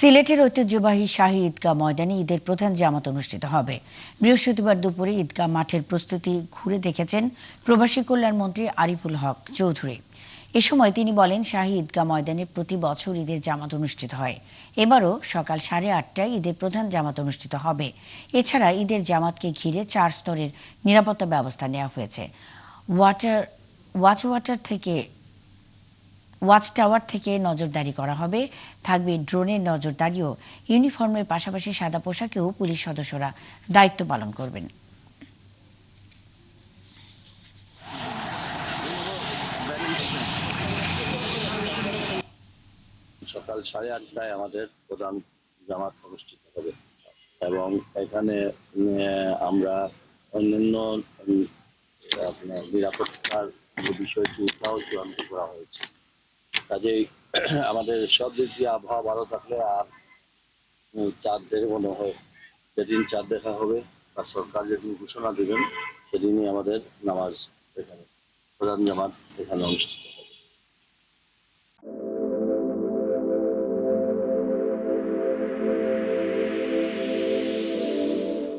সিলেটের ঐতিহ্যবাহী শাহী ঈদগাহ ময়দানে ঈদের প্রধান জামাত অনুষ্ঠিত হবে। বৃহস্পতিবার দুপুরে ঈদগাহ মাঠের প্রস্তুতি ঘুরে দেখেছেন প্রবাসী কল্যাণ মন্ত্রী আরিফুল হক চৌধুরী। এ সময় তিনি বলেন, শাহী ঈদগাহ ময়দানে প্রতি বছর ঈদের জামাত অনুষ্ঠিত হয়। এবারও সকাল 8:30টায় ঈদের প্রধান জামাত অনুষ্ঠিত হবে। এছাড়া ঈদের জামাতকে ঘিরে 4 স্তরের নিরাপত্তা ব্যবস্থা নেওয়া হয়েছে। ওয়াচ টাওয়ার থেকে নজরদারি করা হবে, থাকবে ড্রোনের নজরদারিও। ইউনিফর্মের পাশাপাশি সাদা পোশাকেও পুলিশ সদস্যরা দায়িত্ব পালন করবেন। সকাল 8:30টায় আমাদের প্রধান জামাত অনুষ্ঠিত হবে এবং এখানে আমরা অন্যান্য আপনার নিরাপত্তার যে বিষয়টিটাও চূড়ান্ত করা হয়েছে। কাজেই আমাদের সব দিক দিয়ে আবহাওয়া ভালো থাকলে আর চাঁদ দেখে মনে হয় যেদিন চাঁদ দেখা হবে আর সরকার যেদিন ঘোষণা দেবেন সেদিনই আমাদের নামাজ এখানে প্রধান জামাত এখানে অনুষ্ঠিত।